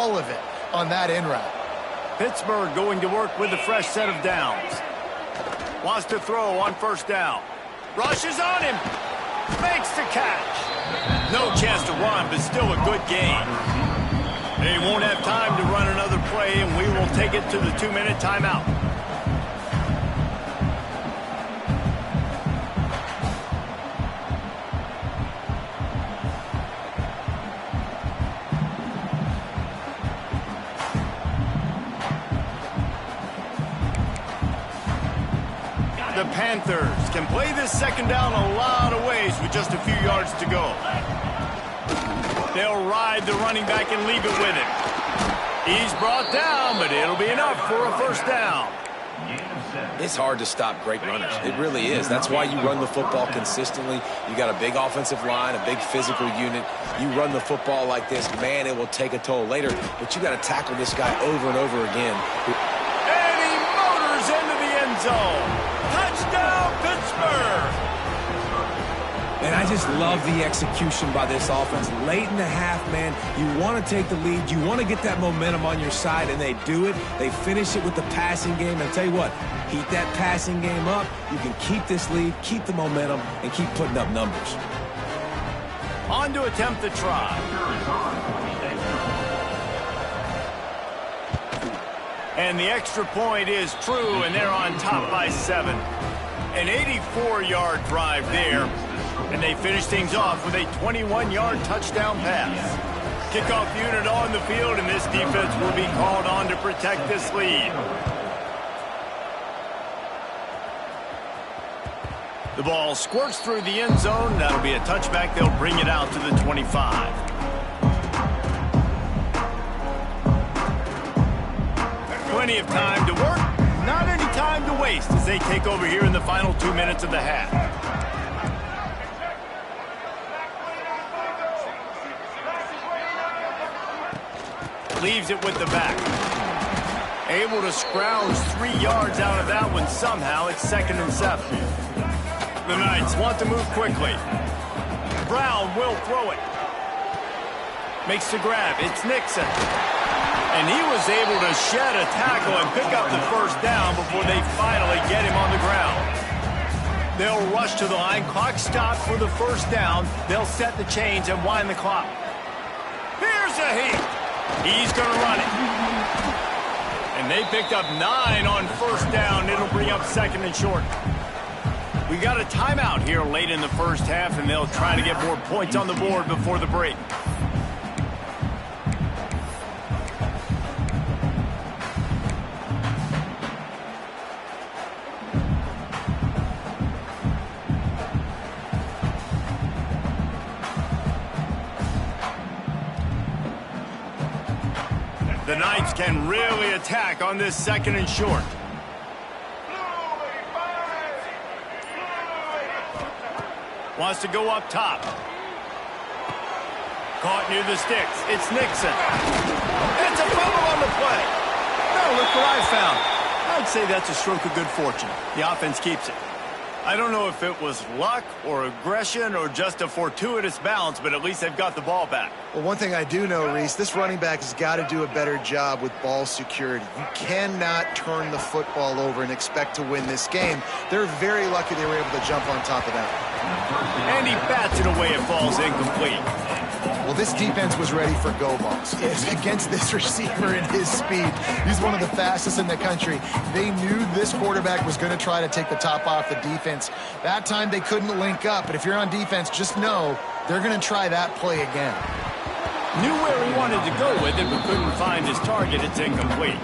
all of it on that in route. Pittsburgh going to work with a fresh set of downs. Wants to throw on first down. Rushes on him. Makes the catch. No chance to run, but still a good gain. They won't have time to run another play, and we will take it to the 2-minute timeout. The Panthers can play this second down a lot of ways with just a few yards to go. They'll ride the running back and leave it with him. He's brought down, but it'll be enough for a first down. It's hard to stop great runners. It really is. That's why you run the football consistently. You got a big offensive line, a big physical unit. You run the football like this, man, it will take a toll later. But you got to tackle this guy over and over again. And he motors into the end zone. Touchdown, Pittsburgh! And I just love the execution by this offense. Late in the half, man, you want to take the lead. You want to get that momentum on your side, and they do it. They finish it with the passing game. And I'll tell you what, keep that passing game up. You can keep this lead, keep the momentum, and keep putting up numbers. On to attempt the try. And the extra point is true, and they're on top by 7. An 84-yard drive there, and they finish things off with a 21-yard touchdown pass. Kickoff unit on the field, and this defense will be called on to protect this lead. The ball squirts through the end zone. That'll be a touchback. They'll bring it out to the 25. Plenty of time to work, not any time to waste as they take over here in the final 2 minutes of the half. Leaves it with the back. Able to scrounge 3 yards out of that one somehow. It's 2nd and 7. The Knights want to move quickly. Brown will throw it. Makes the grab. It's Nixon. And he was able to shed a tackle and pick up the first down before they finally get him on the ground. They'll rush to the line. Clock stopped for the first down. They'll set the chains and wind the clock. Here's a heat. He's going to run it. And they picked up 9 on first down. It'll bring up 2nd and short. We got a timeout here late in the first half, and they'll try to get more points on the board before the break. The Knights can really attack on this 2nd and short. Wants to go up top. Caught near the sticks. It's Nixon. It's a fumble on the play. Oh, look what I found. I'd say that's a stroke of good fortune. The offense keeps it. I don't know if it was luck or aggression or just a fortuitous bounce, but at least they've got the ball back. Well, one thing I do know, Reese, this running back has got to do a better job with ball security. You cannot turn the football over and expect to win this game. They're very lucky they were able to jump on top of that. And he bats it away. It falls incomplete. Well, this defense was ready for go balls. Against this receiver and his speed. He's one of the fastest in the country. They knew this quarterback was going to try to take the top off the defense. That time they couldn't link up, but if you're on defense, just know they're going to try that play again. Knew where he wanted to go with it, but couldn't find his target. It's incomplete.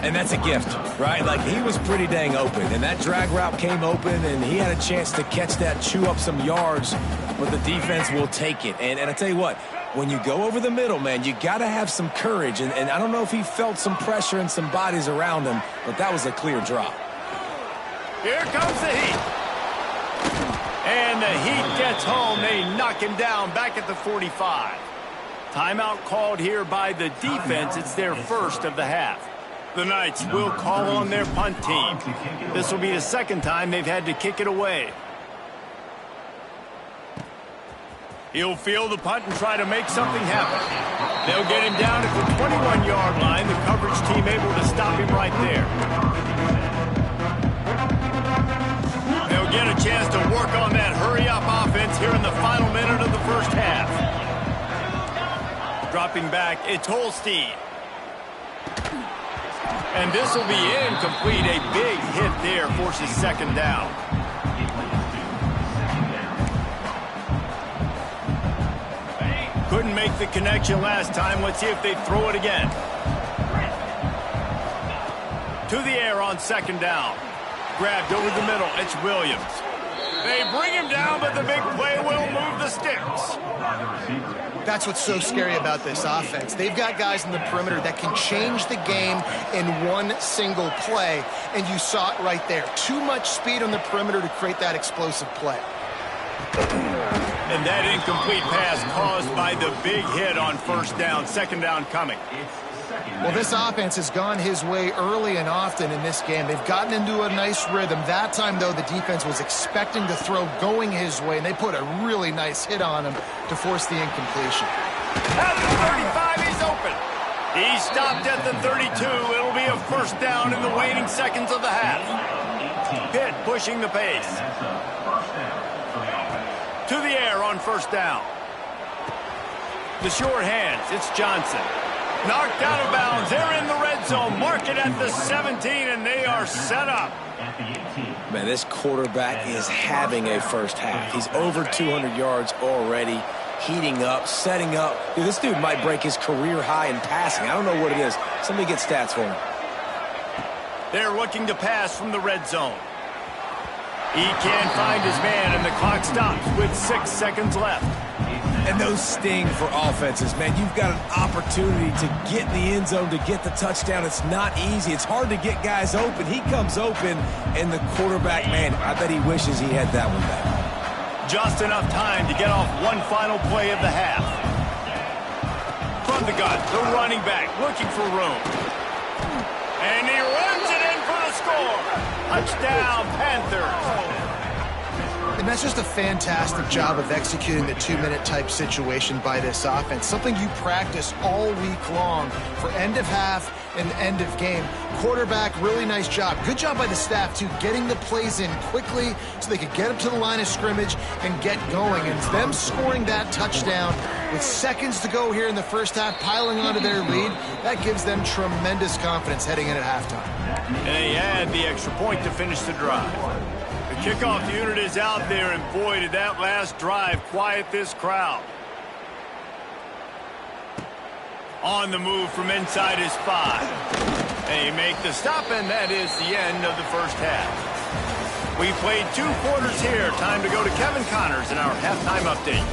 And that's a gift, right? Like, he was pretty dang open, and that drag route came open, and he had a chance to catch that, chew up some yards, but the defense will take it. And I tell you what, when you go over the middle, man, you got to have some courage, and I don't know if he felt some pressure and some bodies around him, but that was a clear drop. Here comes the Heat. And the Heat gets home. They knock him down back at the 45. Timeout called here by the defense. It's their first of the half. The Knights will call on their punt team. This will be the second time they've had to kick it away. He'll field the punt and try to make something happen. They'll get him down at the 21 30-yard line. The coverage team able to stop him right there. They'll get a chance to work on that hurry-up offense here in the final minute of the first half. Dropping back, it's Holstein. And this will be incomplete. A big hit there forces second down. Couldn't make the connection last time. Let's see if they throw it again. To the air on second down. Grabbed over the middle. It's Williams. They bring him down, but the big play will move the sticks. That's what's so scary about this offense. They've got guys in the perimeter that can change the game in one single play, and you saw it right there. Too much speed on the perimeter to create that explosive play. And that incomplete pass caused by the big hit on first down. Second down coming. Well, this offense has gone his way early and often in this game. They've gotten into a nice rhythm. That time, though, the defense was expecting to throw going his way, and they put a really nice hit on him to force the incompletion. At the 35, he's open. He stopped at the 32. It'll be a first down in the waning seconds of the half. Pitt pushing the pace. To the air on first down. The short hands, it's Johnson. Knocked out of bounds. They're in the red zone. Mark it at the 17, and they are set up. Man, this quarterback is having a first half. He's over 200 yards already, heating up, setting up. Dude, this dude might break his career high in passing. I don't know what it is. Somebody get stats for him. They're looking to pass from the red zone. He can't find his man, and the clock stops with 6 seconds left. And those sting for offenses, man. You've got an opportunity to get in the end zone, to get the touchdown. It's not easy. It's hard to get guys open. He comes open, and the quarterback, man, I bet he wishes he had that one back. Just enough time to get off one final play of the half. From the gun, the running back looking for room. And he runs it in for the score. Touchdown, Panthers. And that's just a fantastic job of executing the 2-minute type situation by this offense. Something you practice all week long for end of half and end of game. Quarterback, really nice job. Good job by the staff, too, getting the plays in quickly so they could get up to the line of scrimmage and get going. And them scoring that touchdown with seconds to go here in the first half, piling onto their lead, that gives them tremendous confidence heading in at halftime. And they add the extra point to finish the drive. The kickoff unit is out there, and boy, did that last drive quiet this crowd. On the move from inside his 5. They make the stop, and that is the end of the first half. We played 2 quarters here. Time to go to Kevin Connors in our halftime update.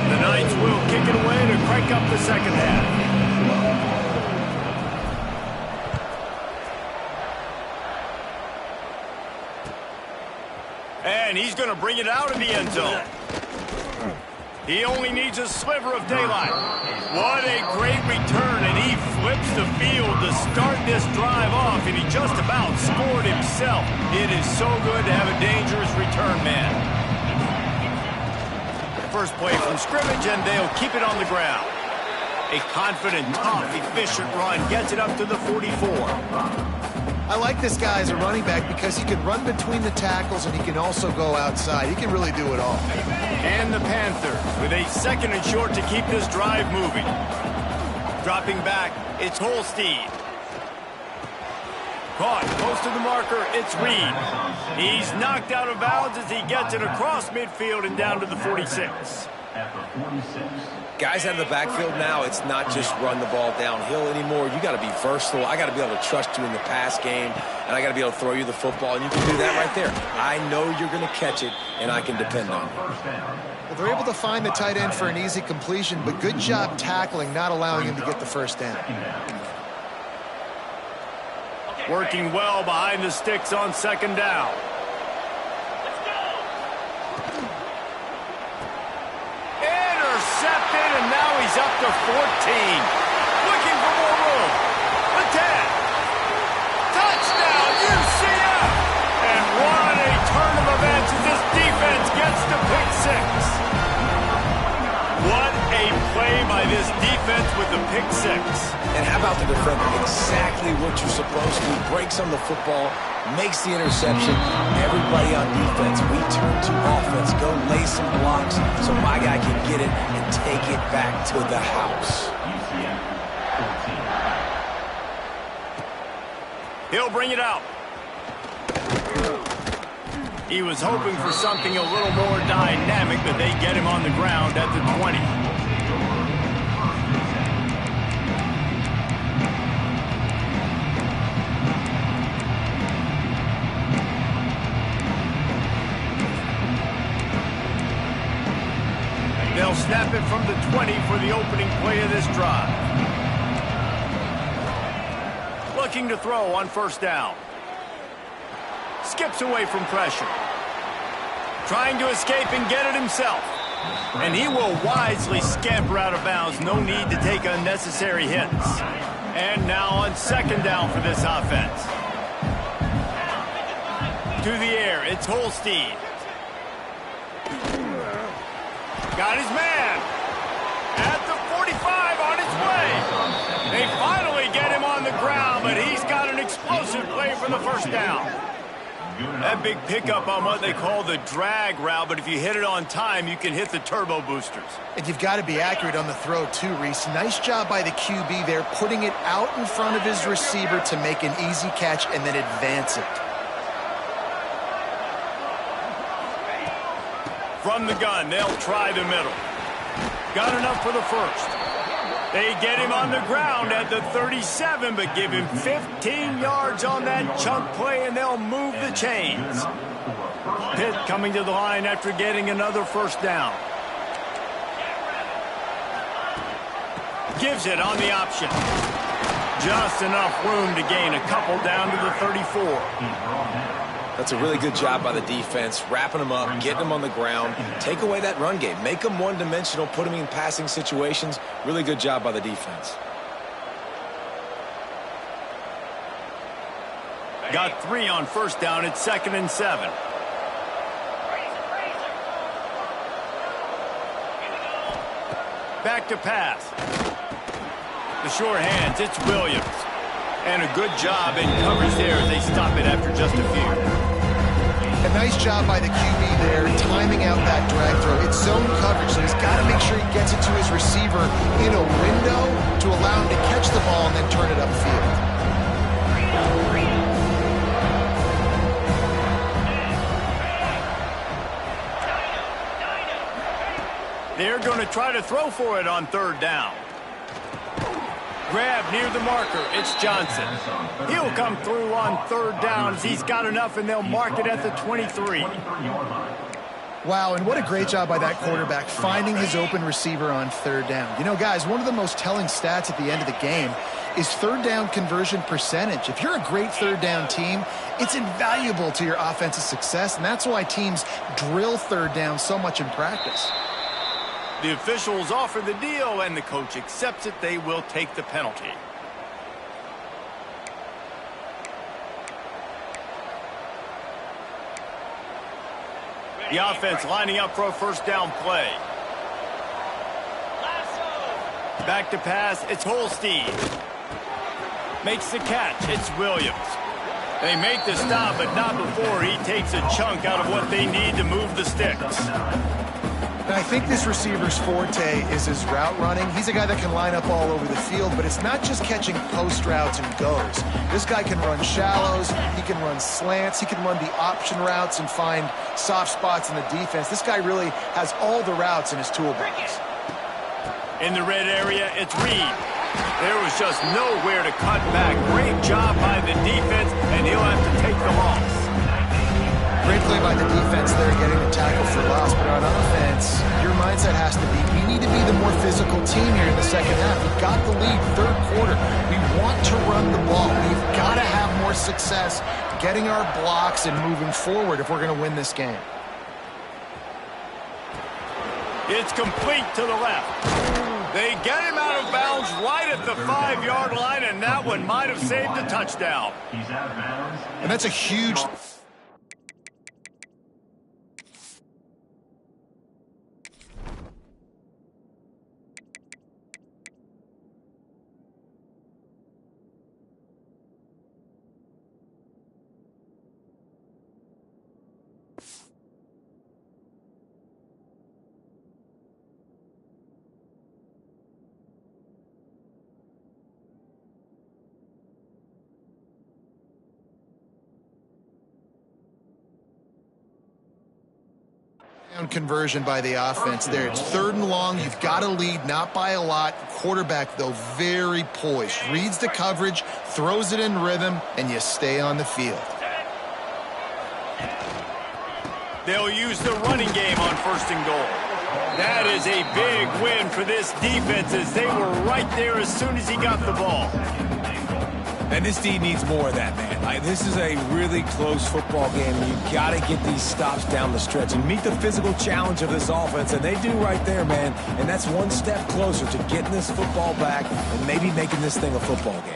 The Knights will kick it away to crank up the second half. And he's going to bring it out of the end zone. He only needs a sliver of daylight. What a great return, and he flips the field to start this drive off, and he just about scored himself. It is so good to have a dangerous return man. First play from scrimmage, and they'll keep it on the ground. A confident, tough, efficient run gets it up to the 44. I like this guy as a running back because he can run between the tackles and he can also go outside. He can really do it all. And the Panthers with a second and short to keep this drive moving. Dropping back, it's Holstein. Caught close to the marker, it's Reed. He's knocked out of bounds as he gets it across midfield and down to the 46. Guys out of the backfield now, it's not just run the ball downhill anymore. You got to be versatile. I got to be able to trust you in the pass game, and I got to be able to throw you the football, and you can do that right there. I know you're going to catch it, and I can depend on you. Well, they're able to find the tight end for an easy completion, but good job tackling, not allowing him to get the first down. Working well behind the sticks on second down. Intercepted, and now he's up to 14. Looking for more room. The 10. with a pick six. And how about the defender? Exactly what you're supposed to. Breaks on the football, makes the interception. Everybody on defense, we turn to offense. Go lay some blocks so my guy can get it and take it back to the house. He'll bring it out. He was hoping for something a little more dynamic, but they get him on the ground at the 20. They'll snap it from the 20 for the opening play of this drive. Looking to throw on first down. Skips away from pressure. Trying to escape and get it himself. And he will wisely scamper out of bounds. No need to take unnecessary hits. And now on second down for this offense. To the air, it's Holstein. Got his man. At the 45 on its way. They finally get him on the ground, but he's got an explosive play for the first down. That big pickup on what they call the drag route, but if you hit it on time, you can hit the turbo boosters. And you've got to be accurate on the throw too, Reese. Nice job by the QB there, putting it out in front of his receiver to make an easy catch and then advance it. From the gun, they'll try the middle. Got enough for the first. They get him on the ground at the 37, but give him 15 yards on that chunk play, and they'll move the chains. Pitt coming to the line after getting another first down. Gives it on the option. Just enough room to gain a couple down to the 34. That's a really good job by the defense, wrapping them up, getting them on the ground, take away that run game, make them one-dimensional, put them in passing situations. Really good job by the defense. Got 3 on first down. It's 2nd and 7. Back to pass. The short hands, it's Williams. And a good job in coverage there as they stop it after just a few. A nice job by the QB there, timing out that drag throw. It's zone coverage, so he's got to make sure he gets it to his receiver in a window to allow him to catch the ball and then turn it upfield. They're going to try to throw for it on third down. Grab near the marker. It's Johnson. He'll come through on third down as he's got enough, and they'll mark it at the 23. Wow, and what a great job by that quarterback finding his open receiver on third down. You know, guys, one of the most telling stats at the end of the game is third down conversion percentage. If you're a great third down team, it's invaluable to your offensive success, and that's why teams drill third down so much in practice. The officials offer the deal, and the coach accepts it. They will take the penalty. The offense lining up for a first down play. Back to pass, it's Holstein. Makes the catch, it's Williams. They make the stop, but not before he takes a chunk out of what they need to move the sticks. And I think this receiver's forte is his route running. He's a guy that can line up all over the field, but it's not just catching post routes and goes. This guy can run shallows, he can run slants, he can run the option routes and find soft spots in the defense. This guy really has all the routes in his toolbox. In the red area, it's Reed. There was just nowhere to cut back. Great job by the defense, and he'll have to take the loss. Great play by the defense there, getting the tackle for loss. But on offense, your mindset has to be, we need to be the more physical team here in the second half. We've got the lead, third quarter. We want to run the ball. We've got to have more success getting our blocks and moving forward if we're going to win this game. It's complete to the left. They get him out of bounds right at the 5-yard line, and that one might have saved a touchdown. And that's a huge... down conversion by the offense there. It's 3rd and long. You've got to lead, not by a lot. Quarterback, though, very poised. Reads the coverage, throws it in rhythm, and you stay on the field. They'll use the running game on 1st and goal. That is a big win for this defense as they were right there as soon as he got the ball. And this team needs more of that, man. This is a really close football game. You got to get these stops down the stretch and meet the physical challenge of this offense, and they do right there, man. And that's one step closer to getting this football back and maybe making this thing a football game.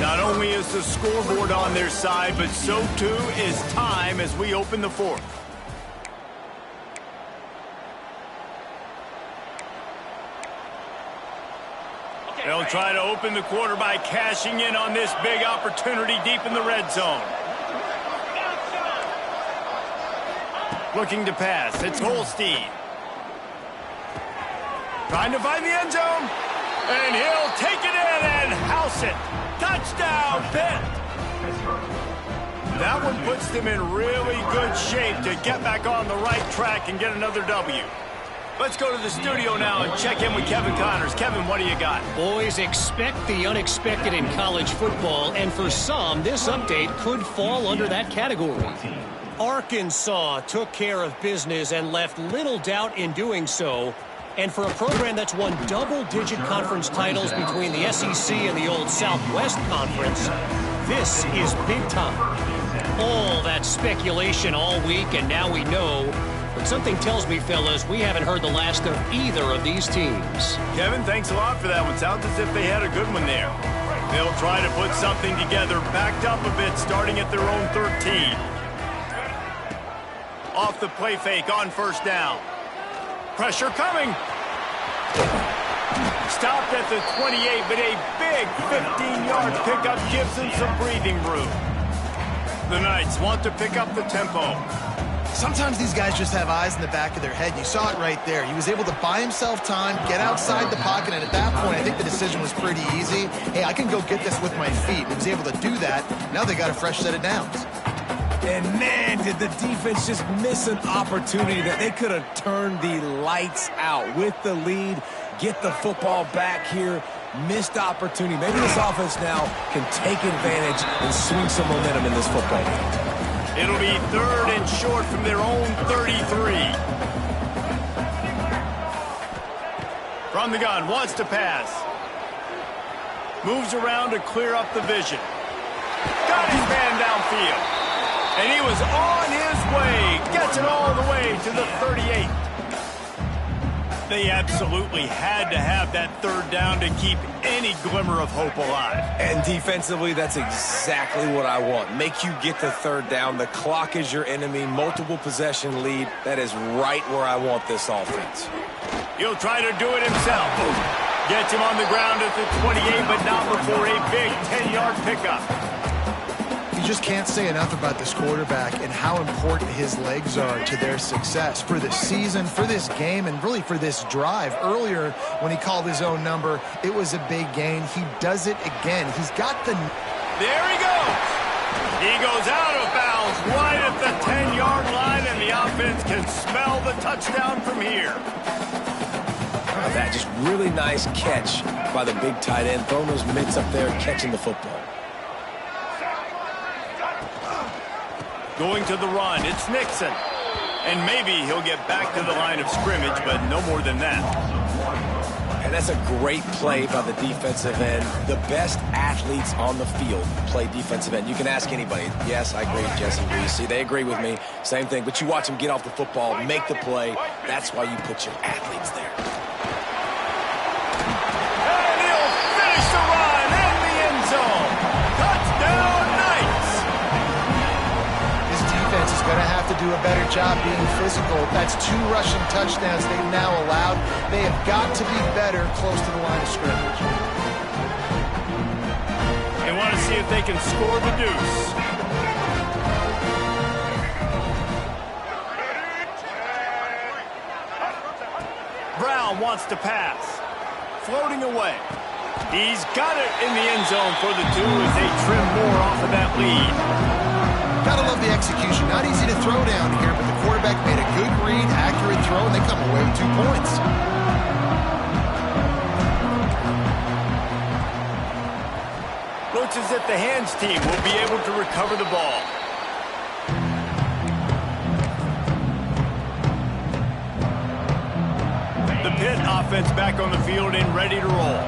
Not only is the scoreboard on their side, but so too is time as we open the 4th. They'll try to open the quarter by cashing in on this big opportunity deep in the red zone. Looking to pass. It's Holstein. Trying to find the end zone. And he'll take it in and house it. Touchdown, Pitt. That one puts them in really good shape to get back on the right track and get another W. Let's go to the studio now and check in with Kevin Connors. Kevin, what do you got? Boys, expect the unexpected in college football, and for some, this update could fall under that category. Arkansas took care of business and left little doubt in doing so. And for a program that's won double-digit conference titles between the SEC and the old Southwest Conference, this is big time. All that speculation all week, and now we know. But something tells me, fellas, we haven't heard the last of either of these teams. Kevin, thanks a lot for that one. Sounds as if they had a good one there. They'll try to put something together, backed up a bit, starting at their own 13. Off the play fake on 1st down. Pressure coming. Stopped at the 28, but a big 15-yard pickup gives them some breathing room. The Knights want to pick up the tempo. Sometimes these guys just have eyes in the back of their head. You saw it right there. He was able to buy himself time, get outside the pocket, and at that point, I think the decision was pretty easy. Hey, I can go get this with my feet. He was able to do that. Now they got a fresh set of downs. And, man, did the defense just miss an opportunity that they could have turned the lights out with the lead, get the football back here. Missed opportunity. Maybe this offense now can take advantage and swing some momentum in this football game. It'll be 3rd and short from their own 33. From the gun, wants to pass. Moves around to clear up the vision. Got his man downfield. And he was on his way. Gets it all the way to the 38. They absolutely had to have that 3rd down to keep any glimmer of hope alive. And defensively, that's exactly what I want. Make you get the 3rd down. The clock is your enemy. Multiple possession lead. That is right where I want this offense. He'll try to do it himself. Gets him on the ground at the 28, but not before a big 10-yard pickup. You just can't say enough about this quarterback and how important his legs are to their success for this season, for this game, and really for this drive. Earlier, when he called his own number, it was a big gain. He does it again. He's got the... There he goes. He goes out of bounds right at the 10-yard line, and the offense can smell the touchdown from here. That just really nice catch by the big tight end, throwing those mitts up there and catching the football. Going to the run, it's Nixon. And maybe he'll get back to the line of scrimmage, but no more than that. And that's a great play by the defensive end. The best athletes on the field play defensive end. You can ask anybody. Yes, I agree, Jesse. You see, they agree with me. Same thing. But you watch them get off the football, make the play. That's why you put your athletes there. And he'll finish the run in the end zone. Touchdown, Knights! This defense is going to have to do a better job being physical. That's 2 rushing touchdowns they've now allowed. They have got to be better close to the line of scrimmage. now to see if they can score the deuce. Brown wants to pass. Floating away. He's got it in the end zone for the 2 as they trim more off of that lead. Gotta love the execution. Not easy to throw down here, but the quarterback made a good read, accurate throw, and they come away with 2 points. Looks as if the hands team will be able to recover the ball. The Pitt offense back on the field and ready to roll.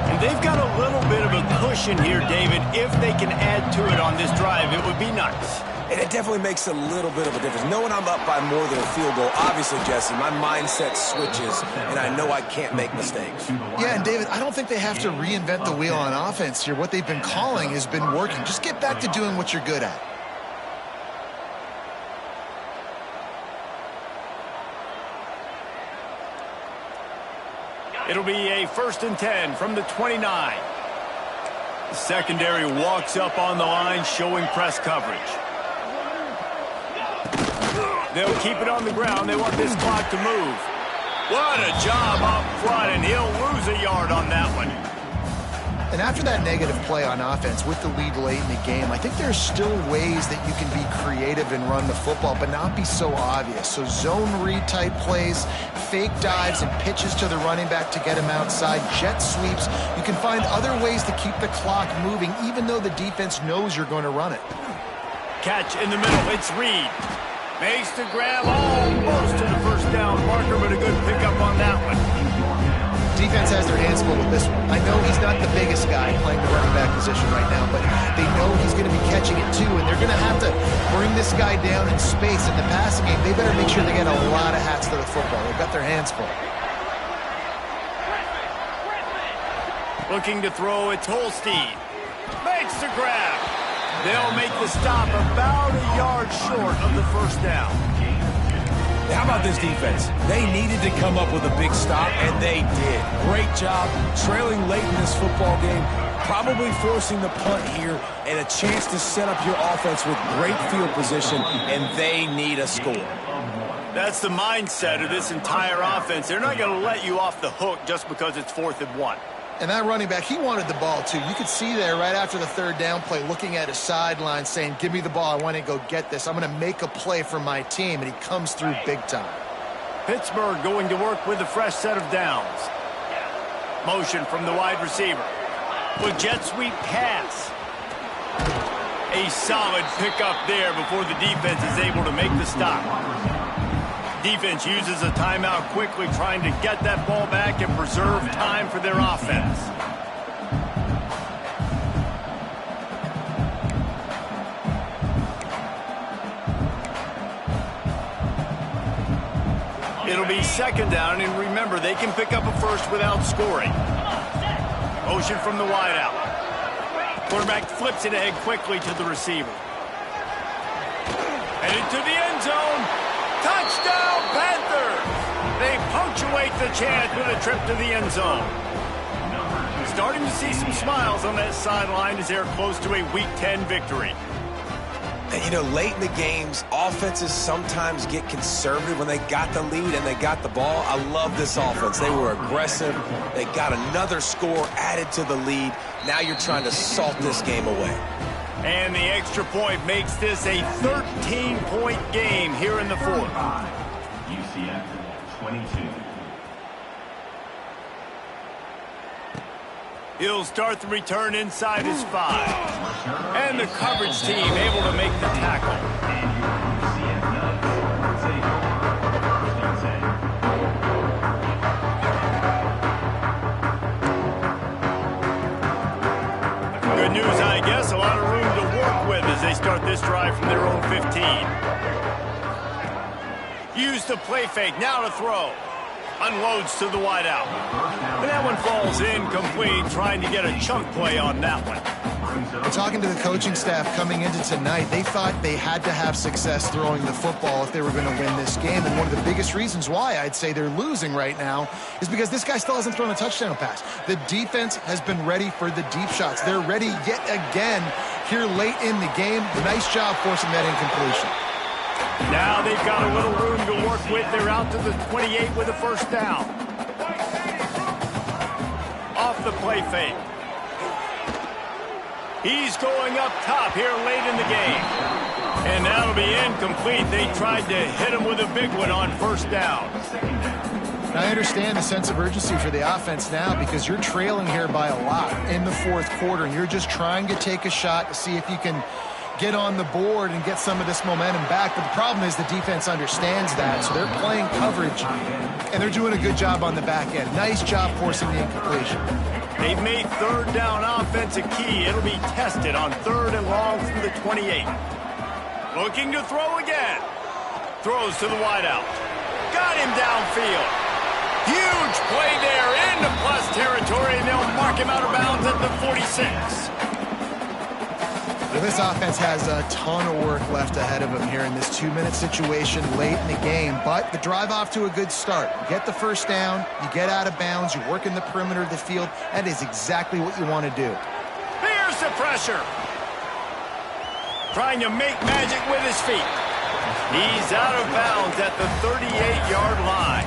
And they've got a little bit of a cushion here, David. If they can add to it on this drive, it would be nice. And it definitely makes a little bit of a difference. Knowing I'm up by more than a field goal, obviously, Jesse, my mindset switches, and I know I can't make mistakes. Yeah, and David, I don't think they have to reinvent the wheel on offense here. What they've been calling has been working. Just get back to doing what you're good at. It'll be a 1st and 10 from the 29. The secondary walks up on the line, showing press coverage. They'll keep it on the ground. They want this clock to move. What a job up front, and he'll lose a yard on that one. And after that negative play on offense with the lead late in the game, I think there's still ways that you can be creative and run the football, but not be so obvious. So zone read type plays, fake dives and pitches to the running back to get him outside, jet sweeps. You can find other ways to keep the clock moving, even though the defense knows you're going to run it. Catch in the middle. It's Reed. Makes the grab almost to the first down marker, but a good pickup on that one. Defense has their hands full with this one. I know he's not the biggest guy playing the running back position right now, but they know he's going to be catching it too, and they're going to have to bring this guy down in space. In the passing game, they better make sure they get a lot of hats to the football. They've got their hands full. Looking to throw, it's Holstein. Makes the grab. They'll make the stop about a yard short of the first down. How about this defense? They needed to come up with a big stop, and they did. Great job trailing late in this football game, probably forcing the punt here, and a chance to set up your offense with great field position, and they need a score. That's the mindset of this entire offense. They're not going to let you off the hook just because it's 4th and 1. And that running back, he wanted the ball too. You could see there right after the 3rd down play, looking at his sideline saying, give me the ball, I want to go get this. I'm going to make a play for my team, and he comes through big time. Pittsburgh going to work with a fresh set of downs. Motion from the wide receiver. With jet sweep pass. A solid pickup there before the defense is able to make the stop. Defense uses a timeout quickly, trying to get that ball back and preserve time for their offense. It'll be 2nd down, and remember, they can pick up a first without scoring. Motion from the wideout. Quarterback flips it ahead quickly to the receiver. Headed to the end zone. Touchdown, Panthers! They punctuate the chance with a trip to the end zone. Starting to see some smiles on that sideline as they're close to a Week 10 victory. And, you know, late in the games, offenses sometimes get conservative when they got the lead and they got the ball. I love this offense. They were aggressive. They got another score added to the lead. Now you're trying to salt this game away. And the extra point makes this a 13-point game here in the 4th. Ucf 22. He'll start the return inside his 5. And the coverage team able to make the tackle. Good news, I guess. A lot of room to work with as they start this drive from their own 15. Use the play fake. Now to throw. Unloads to the wideout. And that one falls incomplete, trying to get a chunk play on that one. And talking to the coaching staff coming into tonight, they thought they had to have success throwing the football if they were going to win this game. And one of the biggest reasons why I'd say they're losing right now is because this guy still hasn't thrown a touchdown pass. The defense has been ready for the deep shots. They're ready yet again here late in the game. Nice job forcing that incompletion. Now they've got a little room to work with. They're out to the 28 with a first down. Off the play fake. He's going up top here late in the game. And that'll be incomplete. They tried to hit him with a big one on first down. I understand the sense of urgency for the offense now because you're trailing here by a lot in the fourth quarter, and you're just trying to take a shot to see if you can get on the board and get some of this momentum back. But the problem is the defense understands that, so they're playing coverage, and they're doing a good job on the back end. Nice job forcing the incompletion. They've made third down offense a key. It'll be tested on third and long from the 28. Looking to throw again. Throws to the wideout. Got him downfield. Huge play there into plus territory, and they'll mark him out of bounds at the 46. Well, this offense has a ton of work left ahead of them here in this 2-minute situation late in the game, but the drive off to a good start. You get the first down, you get out of bounds, you work in the perimeter of the field. That is exactly what you want to do. Here's the pressure. Trying to make magic with his feet. He's out of bounds at the 38-yard line.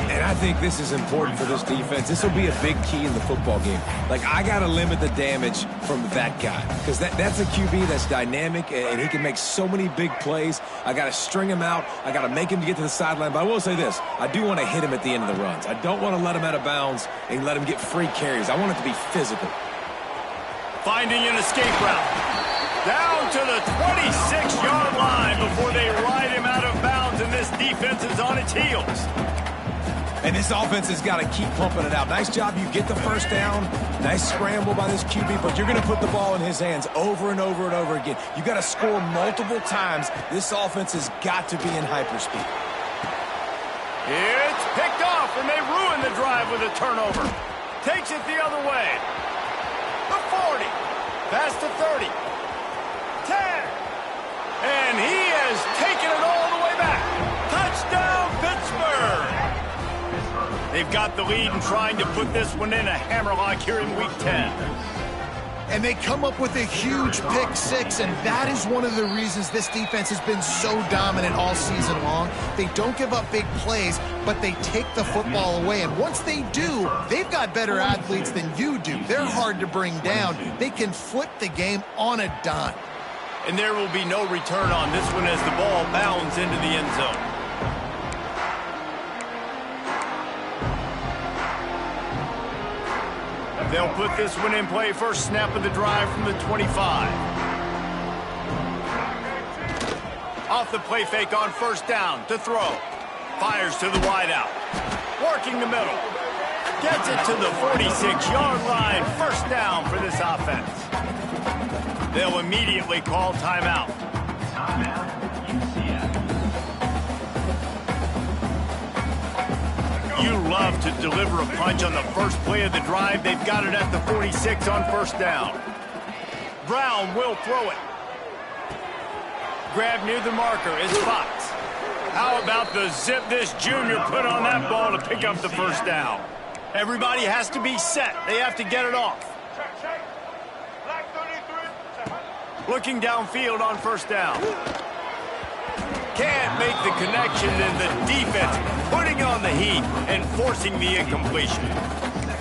And I think this is important for this defense. This will be a big key in the football game. Like, I got to limit the damage from that guy because that's a QB that's dynamic, and he can make so many big plays. I got to string him out. I got to make him get to the sideline. But I will say this. I do want to hit him at the end of the runs. I don't want to let him out of bounds and let him get free carries. I want it to be physical. Finding an escape route. Down to the 26-yard line before they ride him out of bounds, and this defense is on its heels. And this offense has got to keep pumping it out. Nice job. You get the first down. Nice scramble by this QB, but you're going to put the ball in his hands over and over and over again. You got to score multiple times. This offense has got to be in hyperspeed. It's picked off, and they ruin the drive with a turnover. Takes it the other way. The 40. Past the 30. 10. And he has taken it all the way back. Touchdown, Pittsburgh. They've got the lead and trying to put this one in a hammerlock here in Week 10. And they come up with a huge pick six, and that is one of the reasons this defense has been so dominant all season long. They don't give up big plays, but they take the football away. And once they do, they've got better athletes than you do. They're hard to bring down. They can flip the game on a dime. And there will be no return on this one as the ball bounds into the end zone. They'll put this one in play. First snap of the drive from the 25. Off the play fake on first down to throw. Fires to the wideout. Working the middle. Gets it to the 46-yard line. First down for this offense. They'll immediately call timeout. Timeout, UCF. You love to deliver a punch on the first play of the drive. They've got it at the 46 on first down. Brown will throw it. Grab near the marker is Fox. How about the zip this junior put on that ball to pick up the first down? Everybody has to be set. They have to get it off. Looking downfield on first down. Can't make the connection, and the defense putting on the heat and forcing the incompletion.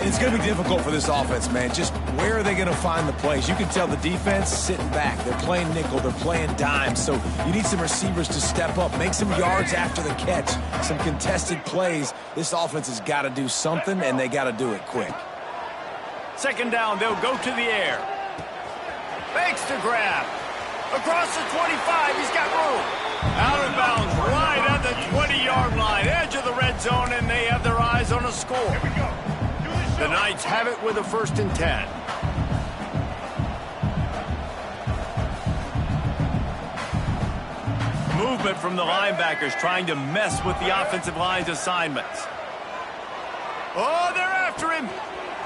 It's going to be difficult for this offense, man. Just where are they going to find the plays? You can tell the defense sitting back. They're playing nickel. They're playing dime. So you need some receivers to step up, make some yards after the catch, some contested plays. This offense has got to do something, and they got to do it quick. Second down, they'll go to the air. Fakes to grab. Across the 25, he's got room. Out of bounds, right at the 20-yard line, edge of the red zone, and they have their eyes on a score. The Knights have it with a 1st and 10. Movement from the linebackers trying to mess with the offensive line's assignments. Oh, they're after him.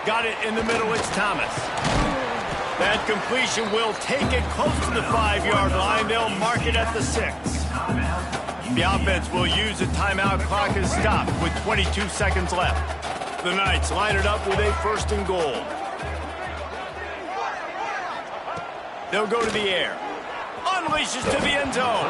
Got it in the middle, it's Thomas. That completion will take it close to the 5-yard line. They'll mark it at the 6. The offense will use a timeout. Clock is stopped with 22 seconds left. The Knights line it up with a 1st and goal. They'll go to the air. Unleashes to the end zone.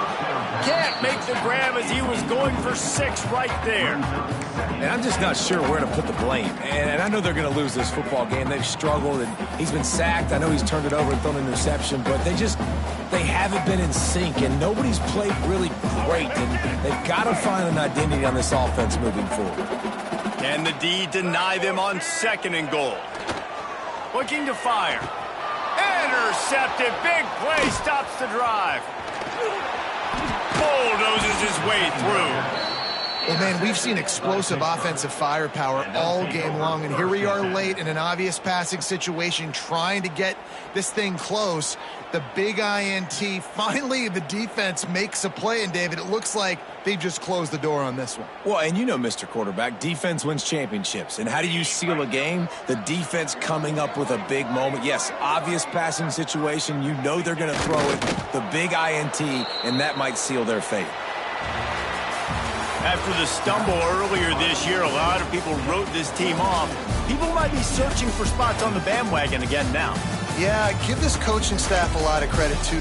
Can't make the grab as he was going for 6 right there. And I'm just not sure where to put the blame. And I know they're going to lose this football game. They've struggled, and he's been sacked. I know he's turned it over and thrown an interception, but they haven't been in sync, and nobody's played really great. And they've got to find an identity on this offense moving forward. Can the D deny them on 2nd and goal? Looking to fire. Intercepted. Big play stops the drive. Bulldozes his way through. Well, man, we've seen explosive offensive firepower all game long, and here we are late in an obvious passing situation trying to get this thing close. The big INT, finally the defense makes a play, and David, it looks like they've just closed the door on this one. Well, and you know, Mr. Quarterback, defense wins championships. And how do you seal a game? The defense coming up with a big moment. Yes, obvious passing situation. You know they're going to throw it. The big INT, and that might seal their fate. After the stumble earlier this year, a lot of people wrote this team off. People might be searching for spots on the bandwagon again now. Yeah, give this coaching staff a lot of credit, too.